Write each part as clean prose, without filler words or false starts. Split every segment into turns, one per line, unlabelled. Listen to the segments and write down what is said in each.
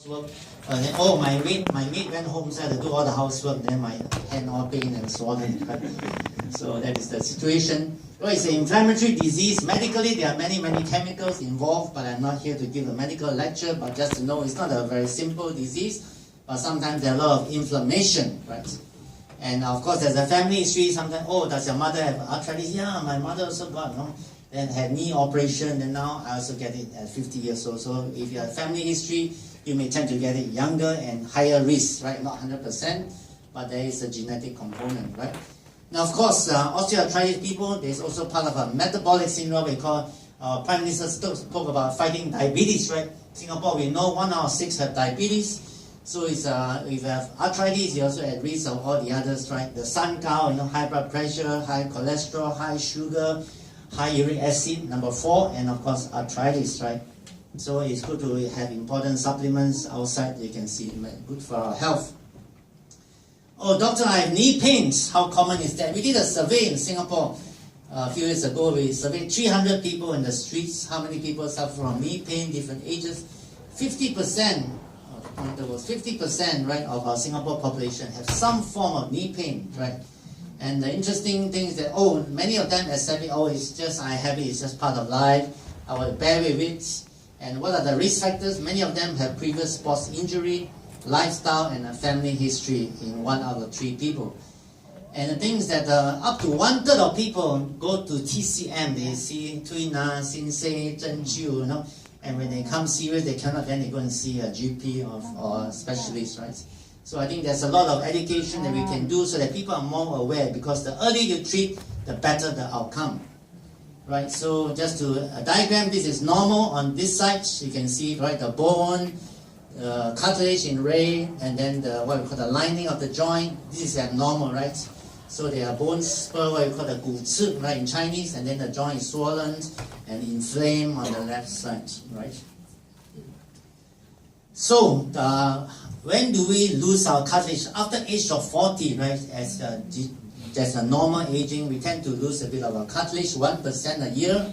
Work. Then, oh, my maid went home, so I had to do all the housework. Then my hand all pain and swollen. Right? So that is the situation. Well, it's an inflammatory disease. Medically, there are many chemicals involved, but I'm not here to give a medical lecture. But just to know, it's not a very simple disease. But sometimes there are a lot of inflammation, right? And of course, there's a family history. Sometimes, oh, does your mother have arthritis? Yeah, my mother also got, no. Then had knee operation, and now I also get it at 50 years old. So if you have family history, you may tend to get it younger and higher risk, right? Not 100%, but there is a genetic component, right? Now, of course, osteoarthritis people, there's also part of a metabolic syndrome. We call Prime Minister spoke about fighting diabetes, right? Singapore, we know 1 out of 6 have diabetes. So it's, if you have arthritis, you're also at risk of all the others, right? The sun cow, high blood pressure, high cholesterol, high sugar, high uric acid, number 4, and of course, arthritis, right? So it's good to have important supplements outside. You can see good for our health. Oh, doctor, I have knee pains. How common is that? We did a survey in Singapore a few years ago. We surveyed 300 people in the streets. How many people suffer from knee pain, different ages? 50%, there was 50%, right, of our Singapore population have some form of knee pain, right? And the interesting thing is that, oh, many of them accept it. Oh, it's just, I have it, it's just part of life. I will bear with it. And what are the risk factors? Many of them have previous sports injury, lifestyle, and a family history in 1 out of 3 people. And the thing is that up to 1/3 of people go to TCM. They see Tuina, Sinsei, Zhenju, and when they come serious, they cannot, then they go and see a GP or specialist, right? So I think there's a lot of education that we can do so that people are more aware, because the earlier you treat, the better the outcome. Right, so just to diagram, this is normal on this side. You can see, right, the bone, cartilage in red, and then the what we call the lining of the joint. This is abnormal, right? So there are bone spur, what we call the 骨刺, right, in Chinese, and then the joint is swollen and inflamed on the left side, right? So when do we lose our cartilage? After age of 40, right? As there's a normal aging, we tend to lose a bit of our cartilage, 1% a year,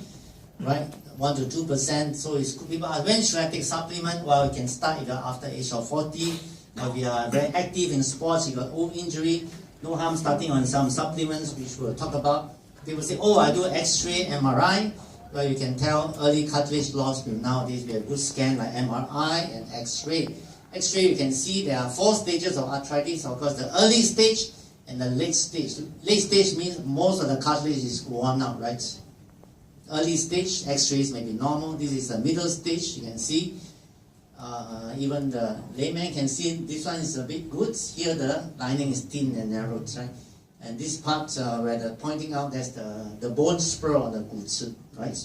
right? 1 to 2%. So it's good. People ask, when should I take supplement? Well, you can start either after age of 40, or if you are very active in sports, you got old injury, no harm starting on some supplements, which we'll talk about. People say, oh, I do X-ray, MRI. Well, you can tell early cartilage loss. Nowadays, we have good scan like MRI and X-ray. X-ray, you can see there are 4 stages of arthritis. Of course, the early stage and the late stage. Late stage means most of the cartilage is worn out, right? Early stage, X-rays may be normal. This is the middle stage, you can see. Even the layman can see this one is a bit good. Here the lining is thin and narrowed, right? And this part where they're pointing out, that's the bone spur or the 骨刺, right?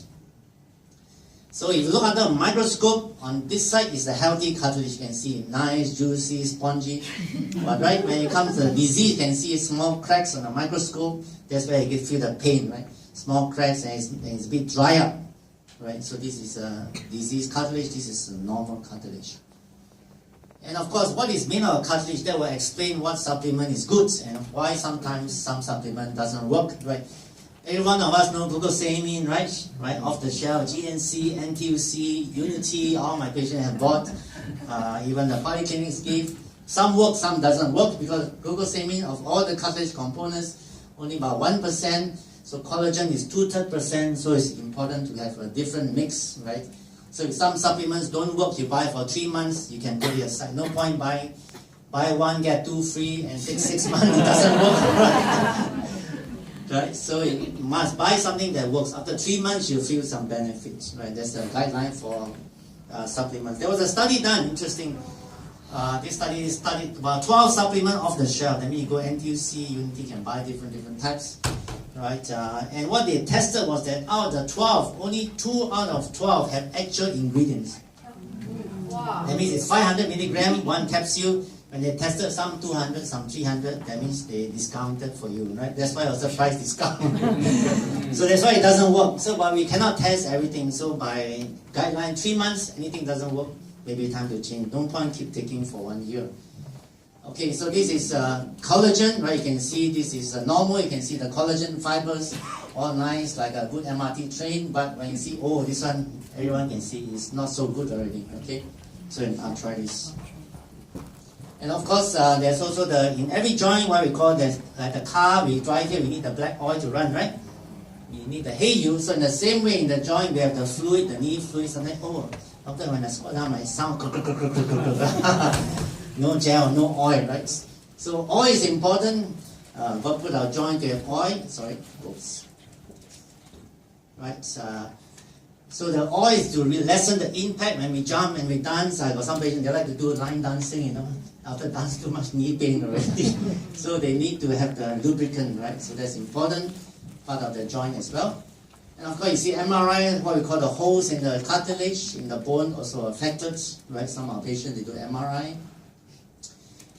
So if you look under a microscope, on this side is the healthy cartilage. You can see nice, juicy, spongy. But right when it comes to the disease, you can see small cracks on the microscope. That's where you can feel the pain, right? Small cracks, and it's a bit dry up, right? So this is a disease cartilage. This is a normal cartilage. And of course, what is made of cartilage, that will explain what supplement is good and why sometimes some supplement doesn't work, right? Every one of us know glucosamine, right? Right, off the shelf, GNC, NTUC, Unity, all my patients have bought. Even the polyclinics give. Some work, some doesn't work, because glucosamine, of all the cartilage components, only about 1%. So collagen is 2/3%, so it's important to have a different mix, right? So if some supplements don't work, you buy for 3 months, you can put it aside. No point buy 1, get 2 free, and take 6 months, it doesn't work, right? Right? So you must buy something that works. After 3 months, you feel some benefits, right? That's the guideline for supplements. There was a study done, interesting. This study studied about 12 supplements off the shelf. That means you go NTUC, Unity, you can buy different types, right? And what they tested was that out of the 12, only 2 out of 12 have actual ingredients. Wow. That means it's 500 milligram, 1 capsule. When they tested some 200, some 300, that means they discounted for you, right? That's why also price discount. So that's why it doesn't work. So but we cannot test everything. So by guideline, 3 months, anything doesn't work, maybe time to change. No point keep taking for 1 year. Okay, so this is collagen, right? You can see this is normal. You can see the collagen fibers, all nice, like a good MRT train. But when you see, oh, this one, everyone can see it's not so good already, okay? so in arthritis. And of course, there's also in every joint what we call like the car we drive here, we need the black oil to run, right? We need the heiyu. So in the same way in the joint, we have the fluid, the knee fluid. Sometimes, after when I squat down, my sound, no gel, no oil, right? So oil is important. God put our joint to have oil. Sorry, oops. Right. So the oil is to lessen the impact when we jump and we dance. I got some patients, they like to do line dancing, you know. After dance, too much knee pain already. So they need to have the lubricant, right? So that's important part of the joint as well. And of course, you see MRI, what we call the holes in the cartilage, in the bone, also affected, right? Some of our patients, they do MRI.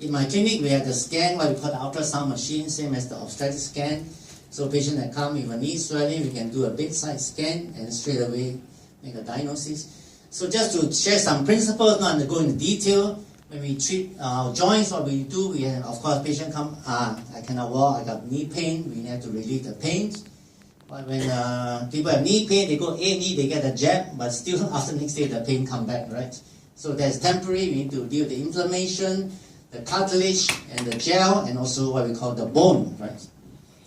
In my clinic, we have the scan, what we call the ultrasound machine, same as the obstetric scan. So patients that come with a knee swelling, we can do a bedside scan and straight away make a diagnosis. So just to share some principles, not to go into detail, when we treat our joints, what we do, we have, of course, patient come, I cannot walk, I got knee pain, we have to relieve the pain. But when people have knee pain, they go A&E, they get a jab, but still after next day the pain come back, right? So that's temporary, we need to deal with the inflammation, the cartilage, and the gel, and also what we call the bone, right?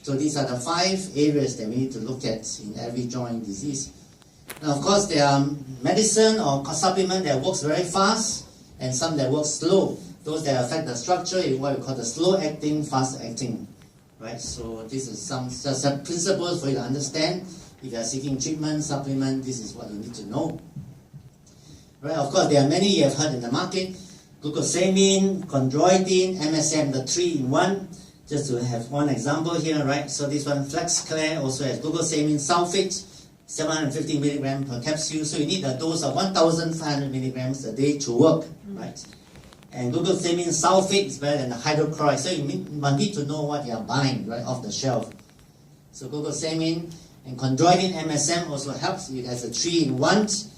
So these are the 5 areas that we need to look at in every joint disease. Now, of course, there are medicine or supplement that works very fast, and some that work slow. Those that affect the structure is what we call the slow-acting, fast-acting, right? So this is some principles for you to understand. If you are seeking treatment, supplement, this is what you need to know. Right? Of course, there are many you have heard in the market. Glucosamine, chondroitin, MSM, the 3-in-1. Just to have one example here, right? So this one, FlexClear, also has glucosamine sulfate, 750 milligram per capsule. So you need a dose of 1,500 milligrams a day to work, right? And glucosamine sulfate is better than the hydrochloride. So you need to know what you are buying, right, off the shelf. So glucosamine and chondroitin MSM also helps. It has a 3-in-1.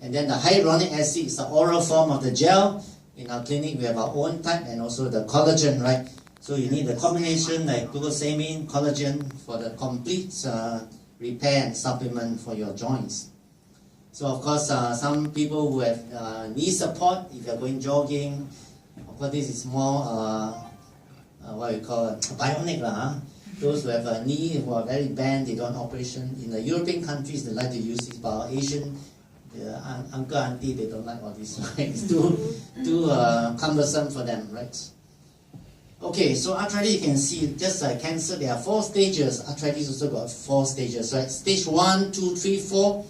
And then the hyaluronic acid is the oral form of the gel. In our clinic, we have our own type and also the collagen, right? So you need the combination like glucosamine, collagen for the complete repair and supplement for your joints. So of course, some people who have knee support, if you're going jogging, of course this is more what we call bionic. Those who have a knee who are very bent, they don't operation. In the European countries, they like to use it, but our Asian, the uncle, auntie, they don't like all this, right? It's too cumbersome for them, right? Okay, so arthritis, you can see, just like cancer, there are 4 stages. Arthritis also got 4 stages, right? Stage 1, 2, 3, 4.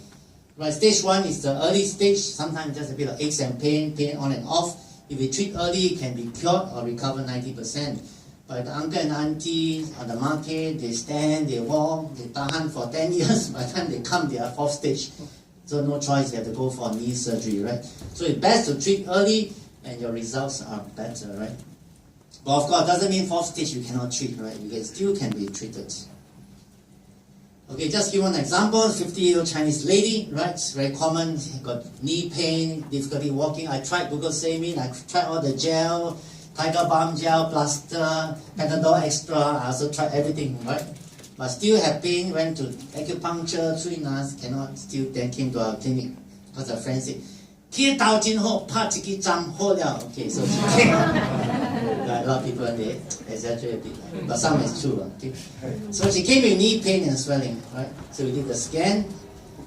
Right, stage 1 is the early stage. Sometimes just a bit of aches and pain on and off. If we treat early, it can be cured or recover 90%. But the uncle and auntie on the market, they stand, they walk, they tahan for 10 years. By the time they come, they are 4th stage. So no choice, you have to go for knee surgery, right? So it's best to treat early and your results are better, right? But of course, it doesn't mean 4th stage you cannot treat, right? You still can be treated. Okay, just give one example. 50-year-old Chinese lady, right? It's very common. Got knee pain, difficulty walking. I tried glucosamine. I tried all the gel, Tiger Balm gel, plaster, Panadol Extra. I also tried everything, right? But still have pain. Went to acupuncture, 3 months, cannot. Still then came to our clinic because a friend said, "Key刀今后怕这个针好了." Okay, so she came. A lot of people they exaggerate a bit, but some is true. Okay, so she came with knee pain and swelling, right? So we did the scan.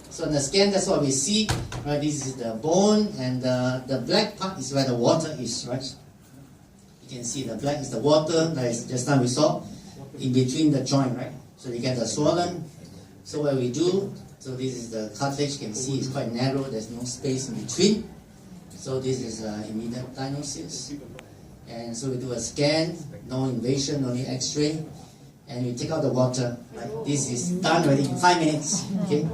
So in the scan, that's what we see, right? This is the bone, and the black part is where the water is, right? You can see the black is the water, that is just now we saw, in between the joint, right? So you get the swollen. So what we do, so this is the cartilage, you can see it's quite narrow, there's no space in between. So this is immediate diagnosis. And so we do a scan, no invasion, no need x-ray, and we take out the water. Right? This is done already in 5 minutes. Okay,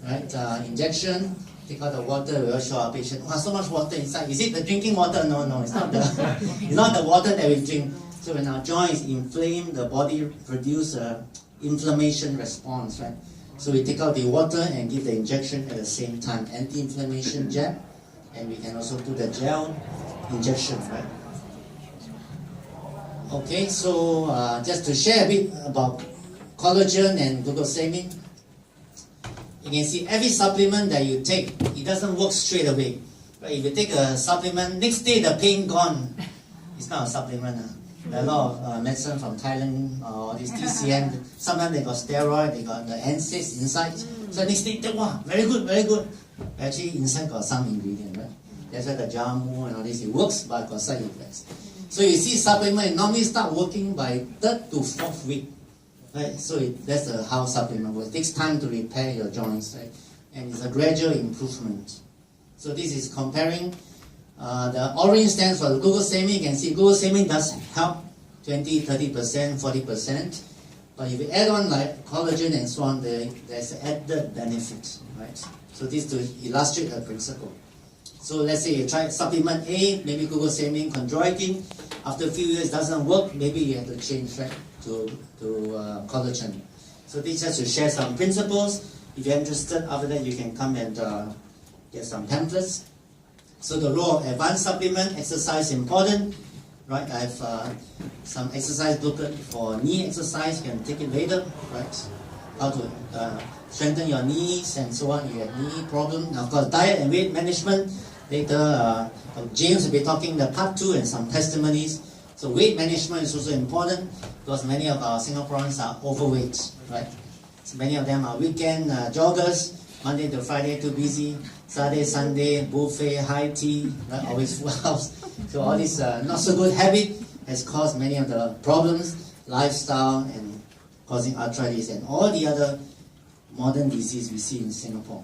right? Injection, take out the water. We will show our patient. Wow, so much water inside. Is it the drinking water? No, it's not the. It's not the water that we drink. So when our joints inflame, the body produce a inflammation response, right? So we take out the water and give the injection at the same time, anti-inflammation jab, and we can also do the gel injection, right? Okay, so just to share a bit about collagen and glucosamine, you can see every supplement that you take, it doesn't work straight away. Right? If you take a supplement, next day the pain gone. It's not a supplement. There are a lot of medicine from Thailand or this TCM. Sometimes they got steroid, they got the NSAIDs inside. So next day, wow, very good, very good. Actually, inside got some ingredient, right? That's why the jamu and all this, it works, but got side effects. So you see supplement normally start working by 3rd to 4th week. Right? So that's how supplement works. It takes time to repair your joints, right? And it's a gradual improvement. So this is comparing. The orange stands for glucosamine. You can see glucosamine does help 20, 30%, 40%. But if you add on like collagen and so on, there's added benefit, right? So this to illustrate the principle. So let's say you try supplement A, maybe glucosamine, chondroitin. After a few years doesn't work, maybe you have to change, right, to collagen. So this just to share some principles. If you're interested, after that you can come and get some pamphlets. So the role of advanced supplement, exercise important, right? I have some exercise booklet for knee exercise. You can take it later, right? How to strengthen your knees and so on. You have knee problem. Now, of course, diet and weight management. Later, James will be talking the part 2 and some testimonies. So weight management is also important because many of our Singaporeans are overweight, right? So many of them are weekend joggers. Monday to Friday too busy. Saturday, Sunday, buffet, high tea, right? Always full house. So all this not so good habit has caused many of the problems, lifestyle, and causing arthritis and all the other modern disease we see in Singapore.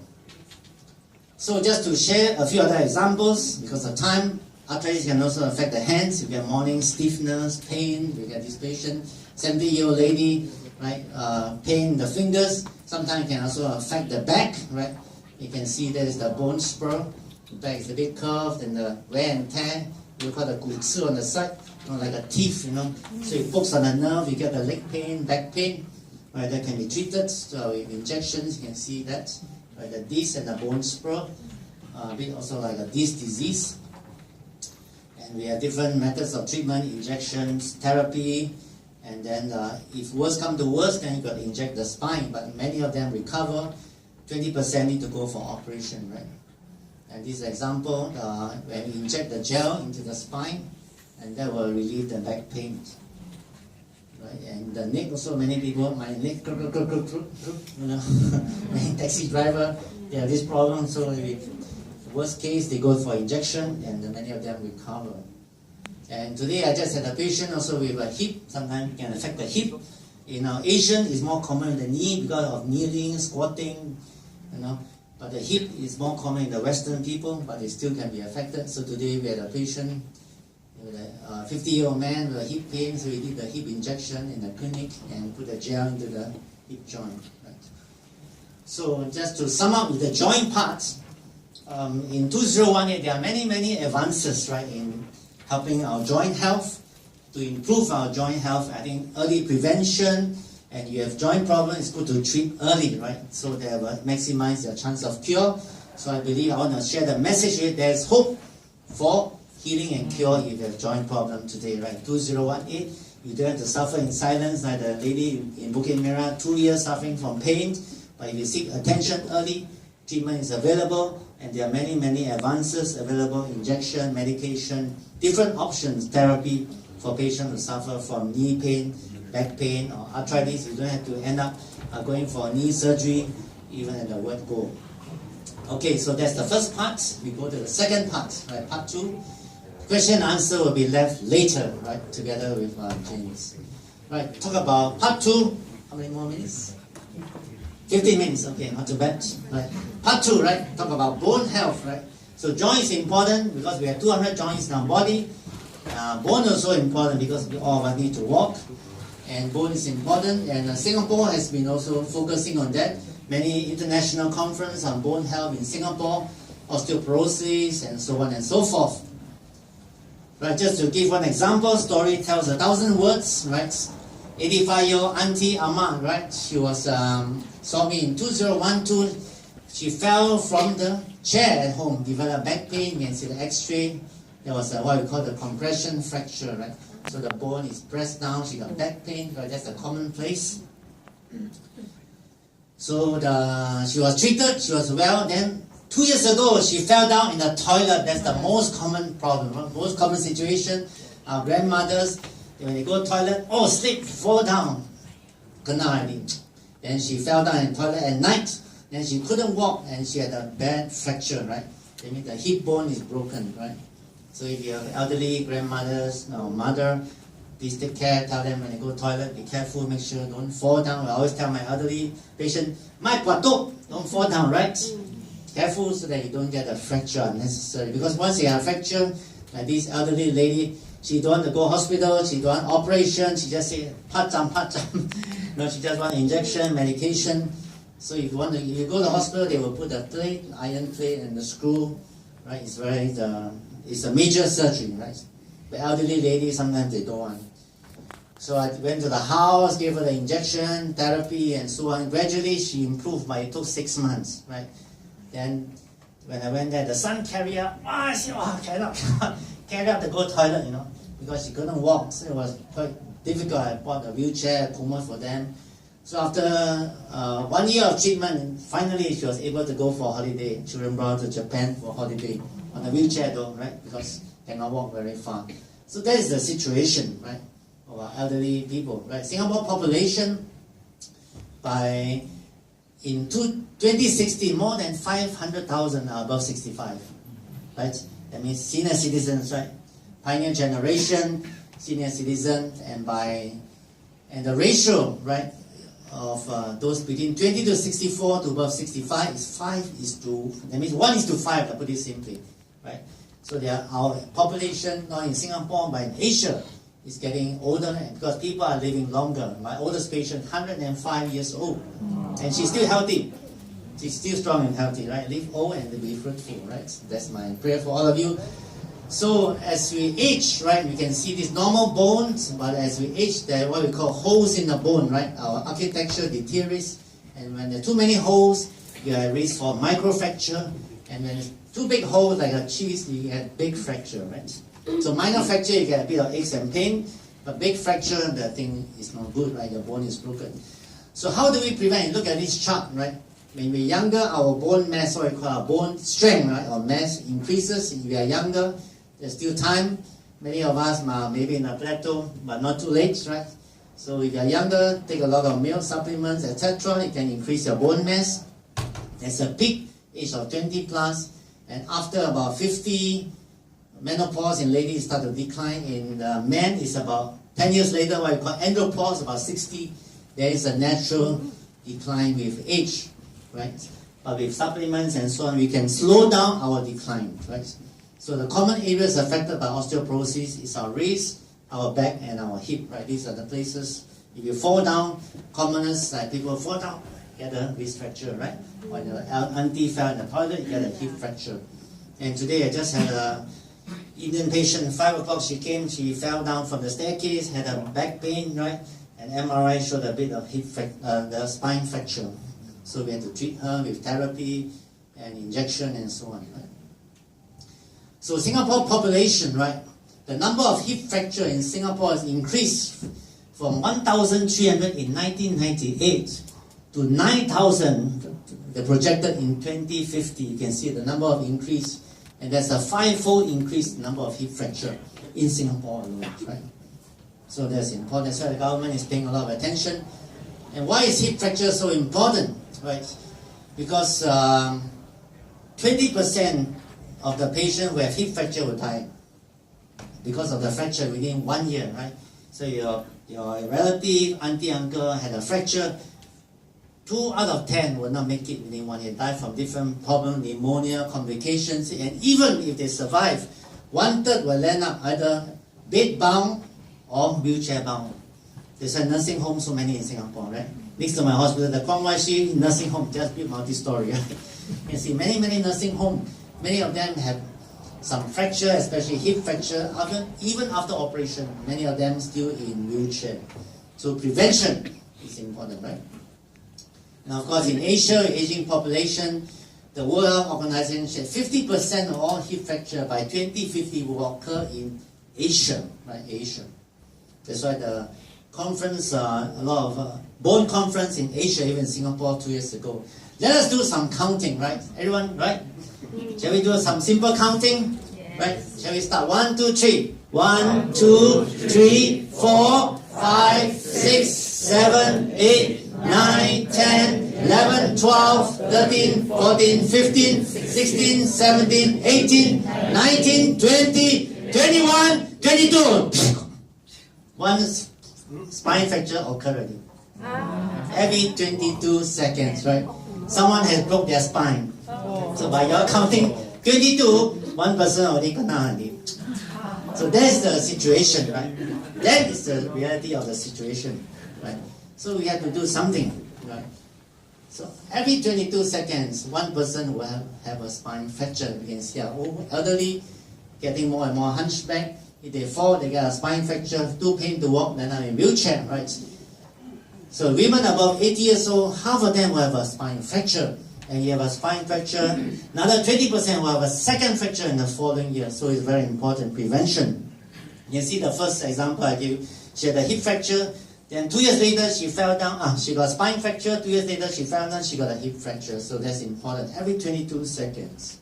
So just to share a few other examples, because of time, arthritis can also affect the hands. You get morning stiffness, pain. We get this patient, 70-year-old lady, right? Pain in the fingers. Sometimes can also affect the back, right? You can see there is the bone spur. The back is a bit curved, and the wear and tear. We call the 骨刺 on the side, like a teeth, So it pokes on the nerve. You get the leg pain, back pain. Right, that can be treated. So with injections, you can see that. Right, the disc and the bone spur. A bit also like a disc disease. And we have different methods of treatment: injections, therapy. And then if worse come to worse, then you got to inject the spine. But many of them recover. 20% need to go for operation, right? And this example, when we inject the gel into the spine, and that will relieve the back pain. Right? And the neck also, many people, my neck, many taxi driver, they have this problem. So if worst case, they go for injection, and many of them recover. And today I just had a patient also with a hip. Sometimes it can affect the hip. In Asian, it's more common in the knee because of kneeling, squatting, But the hip is more common in the Western people, but it still can be affected. So today we had a patient, with a 50-year-old man with a hip pain, so we did the hip injection in the clinic and put the gel into the hip joint. Right? So just to sum up with the joint parts, in 2018 there are many advances, right, in helping our joint health. To improve our joint health, I think early prevention, and you have joint problem, it's good to treat early, right? So that will maximize your chance of cure. So I believe I want to share the message here. There's hope for healing and cure if you have joint problem today, right? 2018, you don't have to suffer in silence like the lady in Bukit Merah, 2 years suffering from pain. But if you seek attention early, treatment is available, and there are many advances available: injection, medication, different options, therapy for patients who suffer from knee pain, back pain, or arthritis. You don't have to end up going for knee surgery, even at the word go. Okay, so that's the first part. We go to the second part, right? Part 2. Question and answer will be left later, right? Together with James. Right, talk about part 2. How many more minutes? 15 minutes, okay, not too bad. Right. Part 2, right? Talk about bone health, right? So joint is important because we have 200 joints in our body. Bone is also important because we all of us need to walk, and bone is important, and Singapore has been also focusing on that. Many international conferences on bone health in Singapore, osteoporosis, and so on and so forth. Right, just to give one example, story tells 1,000 words, right? 85-year-old Auntie Amma, right? She was saw me in 2012. She fell from the chair at home, developed back pain. You can see the X-ray. There was what we call the compression fracture, right? So the bone is pressed down. She got back pain, right? That's a common place. So she was treated. She was well. Then 2 years ago, she fell down in the toilet. That's the most common problem, most common situation. Our grandmothers, when they go to the toilet, oh, sleep, fall down. Then she fell down in the toilet at night. Then she couldn't walk, and she had a bad fracture, right? That means the hip bone is broken, right? So if you have elderly grandmothers or mother, please take care. Tell them when they go to the toilet, be careful, make sure don't fall down. I always tell my elderly patient, don't fall down, right? Careful so that you don't get a fracture unnecessary. Because once you have a fracture, like this elderly lady, she don't want to go hospital, she don't want operation, she just say, pat-jam. No, she just want injection, medication. So if you go to the hospital, they will put a plate, iron plate and the screw, right? It's a major surgery, right? The elderly lady, sometimes they don't want. So I went to the house, gave her the injection, therapy and so on. Gradually she improved, but it took 6 months, right? Then when I went there, the son carried her, carried up to go toilet, because she couldn't walk, so it was quite difficult. I bought a wheelchair, Puma for them. So after 1 year of treatment, finally she was able to go for holiday. Children brought her to Japan for holiday on a wheelchair though, right? Because cannot walk very far. So that is the situation, right, of our elderly people, right? Singapore population in 2016, more than 500,000 are above 65, right? That means senior citizens, right? Pioneer generation, senior citizens, and the ratio, right, of those between 20 to 64 to above 65 is 5:2. That means 1:5, to put it simply, right? So our population, not in Singapore, but in Asia, is getting older because people are living longer. My oldest patient, 105 years old, and she's still healthy. She's still strong and healthy, right? Live old and be fruitful, right? That's my prayer for all of you. So as we age, right, we can see these normal bones, but as we age, there are what we call holes in the bone, right? Our architecture deteriorates, and when there are too many holes, you are at risk for microfracture, and when there's too big holes like a cheese, you get big fracture, right? So minor fracture, you get a bit of aches and pain, but big fracture, the thing is not good, right? Your bone is broken. So how do we prevent? Look at this chart, right? When we're younger, our bone mass, what we call our bone strength, right, or mass increases. If we are younger, there's still time. Many of us are maybe in a plateau, but not too late, right? So if you're younger, take a lot of milk, supplements, etc. It can increase your bone mass. There's a peak, age of 20 plus, and after about 50, menopause in ladies start to decline. In men, it's about 10 years later, what we call andropause, about 60. There is a natural decline with age, right? But with supplements and so on, we can slow down our decline, right? So the common areas affected by osteoporosis is our wrist, our back, and our hip, right? These are the places. If you fall down, commoners, like people fall down, get a wrist fracture, right? When your auntie fell in the toilet, you get a hip fracture. And today I just had a Indian patient, 5 o'clock she came, she fell down from the staircase, had a back pain, right? And MRI showed a bit of the spine fracture. So we had to treat her with therapy and injection and so on, right? So Singapore population, right? The number of hip fracture in Singapore has increased from 1,300 in 1998 to 9,000, they projected in 2050. You can see the number of increase, and there's a 5-fold increase in number of hip fracture in Singapore alone, right? So that's important. That's why the government is paying a lot of attention. And why is hip fracture so important, right? Because 20% of the patient who have hip fracture will die because of the fracture within 1 year, right? So your relative, auntie, uncle had a fracture. 2 out of 10 will not make it within 1 year, die from different problems, pneumonia, complications, and even if they survive, 1/3 will land up either bed-bound or wheelchair-bound. There's a nursing home, so many in Singapore, right? Next to my hospital, the Kwong Wai Shi nursing home, just built multi-story. You can see many nursing homes. Many of them have some fracture, especially hip fracture, even after operation. Many of them still in wheelchair. So prevention is important, right? Now, of course, in Asia, aging population, the World Health Organization said 50% of all hip fracture by 2050 will occur in Asia, right? Asia. That's why the conference, a lot of bone conference in Asia, even Singapore 2 years ago. Let us do some counting, right? Everyone, right? Shall we do some simple counting? Right? Shall we start? 1, 2, 3. 1, 2, 3, 4, 5, 6, 7, 8, 9, 10, 11, 12, 13, 14, 15, 16, 17, 18, 19, 20, 21, 22. One spine fracture occurred already. Every 22 seconds, right? Someone has broke their spine. So by your counting 22, one person already kena already. So that's the situation, right? That is the reality of the situation, right? So we have to do something, right? So every 22 seconds, one person will have a spine fracture. You can see our elderly getting more and more hunchback. If they fall, they get a spine fracture, too pain to walk, then are in wheelchair, right? So women above 80 years old, half of them will have a spine fracture. And you have a spine fracture, another 20% will have a second fracture in the following year. So it's very important, prevention. You can see the first example I gave. She had a hip fracture, then 2 years later she fell down, she got a spine fracture, 2 years later she fell down, she got a hip fracture. So that's important, every 22 seconds.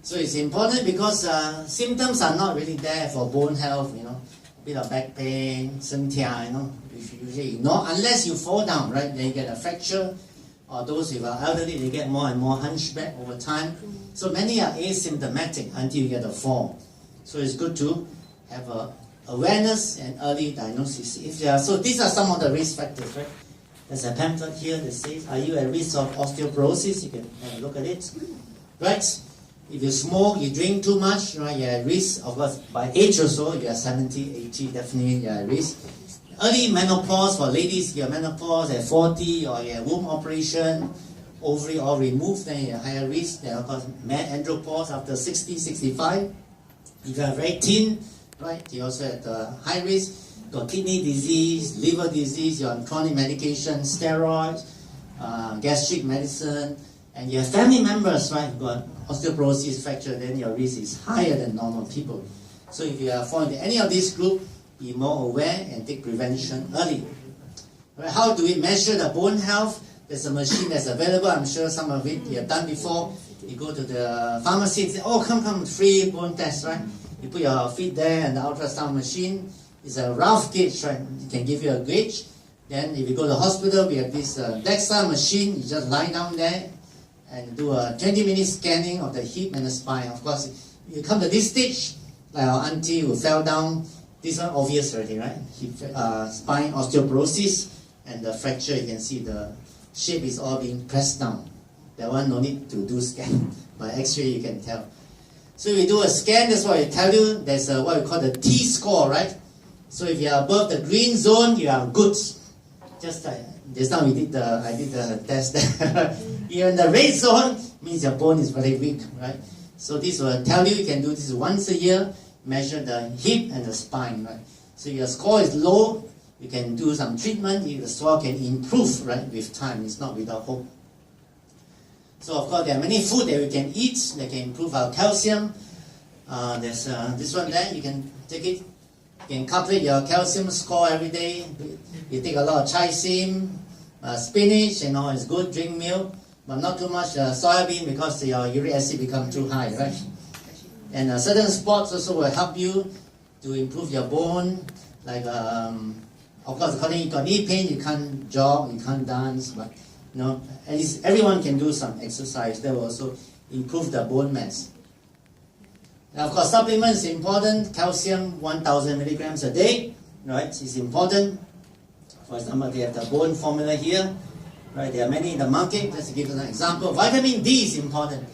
So it's important because symptoms are not really there for bone health, a bit of back pain, 身体, if you usually ignore, unless you fall down, right, then you get a fracture. Or those who are elderly, they get more and more hunchback over time. So many are asymptomatic until you get a fall. So it's good to have awareness and early diagnosis. So these are some of the risk factors, right? There's a pamphlet here that says, are you at risk of osteoporosis? You can have a look at it, right? If you smoke, you drink too much, right? You're at risk. Of course, by age or so, you're 70, 80, definitely you're at risk. Early menopause for ladies, your menopause at 40 or your womb operation, ovary all removed, then you're higher risk. Then of course, andropause after 60, 65. If you are very thin, right, you also at high risk. Got kidney disease, liver disease, you're on chronic medication, steroids, gastric medicine, and you have family members, right, who got osteoporosis, fracture, then your risk is higher than normal people. So if you are falling into any of these groups, be more aware and take prevention early. Right, how do we measure the bone health? There's a machine that's available. I'm sure some of it you have done before. You go to the pharmacy and say, oh, come, free bone test, right? You put your feet there and the ultrasound machine is a rough gauge, right? It can give you a gauge. Then if you go to the hospital, we have this DEXA machine. You just lie down there and do a 20-minute scanning of the hip and the spine. Of course, you come to this stage, like our auntie who fell down. This one obvious already, right? Spine osteoporosis and the fracture, you can see the shape is all being pressed down. That one no need to do scan. By X-ray you can tell. So if you do a scan, that's what I tell you. There's what we call the T-score, right? So if you are above the green zone, you are good. Just now I did the test there. You're in the red zone, means your bone is very weak, right? So this will tell you can do this once a year. Measure the hip and the spine, right? So your score is low, you can do some treatment, the score can improve, right, with time. It's not without hope. So of course there are many food that we can eat that can improve our calcium. There's this one there, you can take it. You can calculate your calcium score every day. You take a lot of chai sim, spinach, it's good, drink milk, but not too much soybean because your uric acid becomes too high, right? And certain sports also will help you to improve your bone. Like, of course, according to you got knee pain, you can't jog, you can't dance, but at least everyone can do some exercise. That will also improve the bone mass. Now, of course, supplements is important. Calcium, 1,000 milligrams a day, right? It's important. For example, they have the bone formula here, right? There are many in the market. Let's give an example. Vitamin D is important.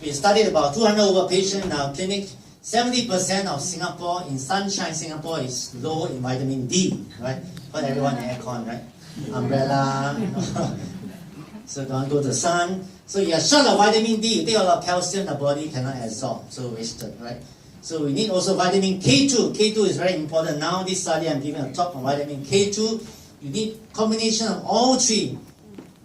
We studied about 200 over patients in our clinic. 70% of Singapore, in sunshine Singapore, is low in vitamin D, right? But everyone in aircon, right? Umbrella, so don't go to the sun. So you are short of vitamin D, you take a lot of calcium, the body cannot absorb, so wasted, right? So we need also vitamin K2. K2 is very important. Now this study I'm giving a talk on vitamin K2. You need combination of all three.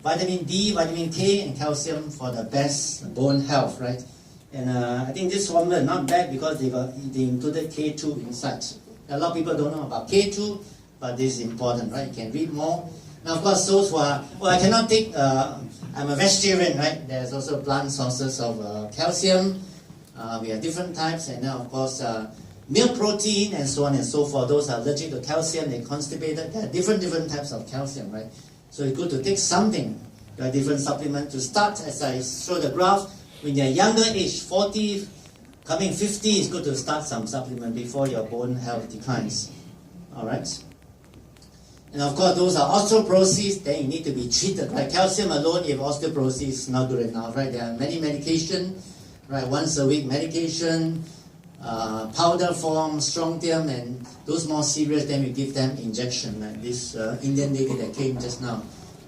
Vitamin D, vitamin K, and calcium for the best bone health, right? And I think this formula is not bad because they included K2 inside. A lot of people don't know about K2, but this is important, right? You can read more. Now, of course, those who are, well, I cannot take, I'm a vegetarian, right? There's also plant sources of calcium. We have different types, and now, of course, milk protein and so on and so forth. Those are allergic to calcium, they're constipated. There are different types of calcium, right? So it's good to take something, different supplement to start. As I show the graph, when you're younger age, 40, coming 50, it's good to start some supplement before your bone health declines. All right. And of course, those are osteoporosis, then you need to be treated, right? Calcium alone, if osteoporosis is not good enough, right? There are many medication, right? Once a week medication, powder form, strontium, and those more serious, then we give them injection. Like this Indian lady that came just now,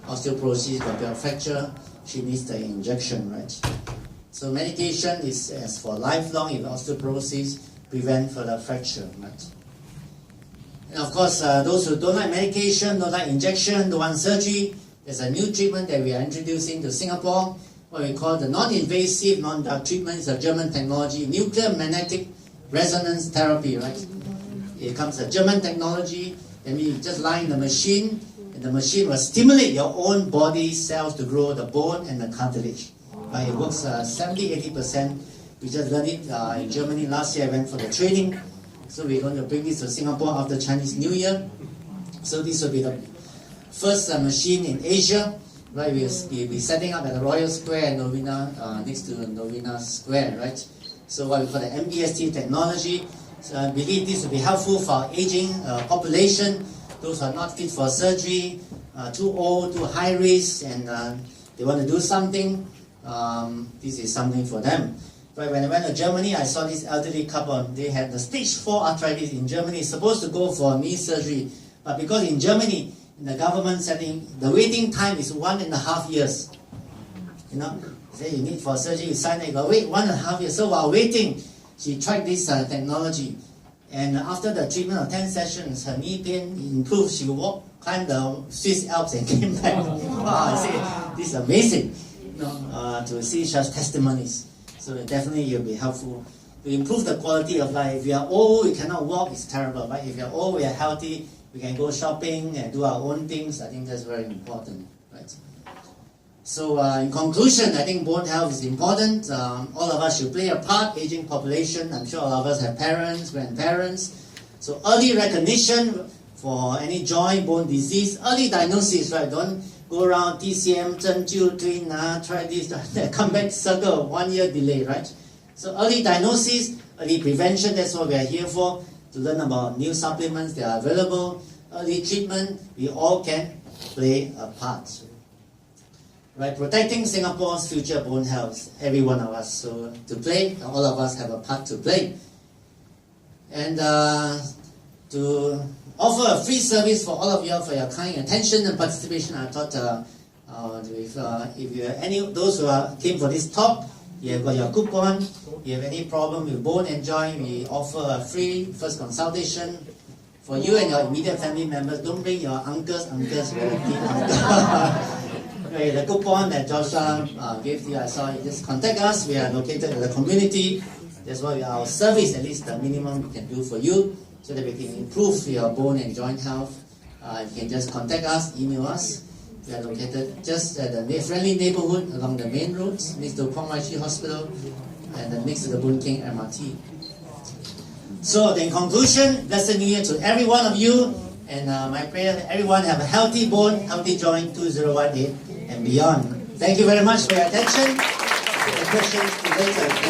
osteoporosis, got a fracture, she needs the injection, right? So medication is as for lifelong. If osteoporosis, prevent further fracture, right? And of course, those who don't like medication, don't like injection, don't want surgery, there's a new treatment that we are introducing to Singapore, what we call the non-invasive, non-drug treatment. It's a German technology, nuclear magnetic resonance therapy, right? It comes a German technology, and we just lie in the machine, and the machine will stimulate your own body cells to grow the bone and the cartilage. It works 70-80%. We just learned it in Germany last year. I went for the training. So we're going to bring this to Singapore after Chinese New Year. So this will be the first machine in Asia. Right, we'll be setting up at the Royal Square in Novena, next to Novena Square, right? So what we call the MBST technology. So I believe this will be helpful for our aging population. Those who are not fit for surgery, too old, too high risk, and they want to do something. This is something for them. But when I went to Germany, I saw this elderly couple. They had the stage 4 arthritis in Germany. It's supposed to go for knee surgery, but because in Germany, in the government setting, the waiting time is 1.5 years. You know, say you need for surgery, you sign it, you go wait 1.5 years. So while waiting, she tried this technology, and after the treatment of 10 sessions, her knee pain improved. She walked, climbed the Swiss Alps, and came back. Wow, I say this is amazing. You know, to see such testimonies. So definitely it will be helpful to improve the quality of life. If you are old, you cannot walk, it's terrible. But if you're old, we are healthy, we can go shopping and do our own things. I think that's very important, right? So in conclusion, I think bone health is important. All of us should play a part. Aging population, I'm sure all of us have parents, grandparents. So early recognition for any joint, bone disease, early diagnosis, right? Don't go around TCM, 针灸, twin, try this, come back, circle, 1 year delay, right? So early diagnosis, early prevention, that's what we are here for, to learn about new supplements that are available. Early treatment, we all can play a part. Right, protecting Singapore's future bone health, every one of us. So to play, all of us have a part to play. And to offer a free service for all of you for your kind attention and participation. I thought if you have any those who came for this talk, you have got your coupon. You have any problem with bone and joint, we offer a free first consultation for you and your immediate family members. Don't bring your uncles, relatives, okay, the coupon that Joshua gave to you, I saw you. Just contact us. We are located in the community. That's why our service, at least the minimum we can do for you, so that we can improve your bone and joint health. You can just contact us, email us. We are located just at the friendly neighborhood along the main roads, next to Kwong Wai Chi Hospital, and then next to the Boon King MRT. So, in conclusion, blessed New Year to every one of you, and my prayer that everyone have a healthy bone, healthy joint, 2018 and beyond. Thank you very much for your attention. The questions later.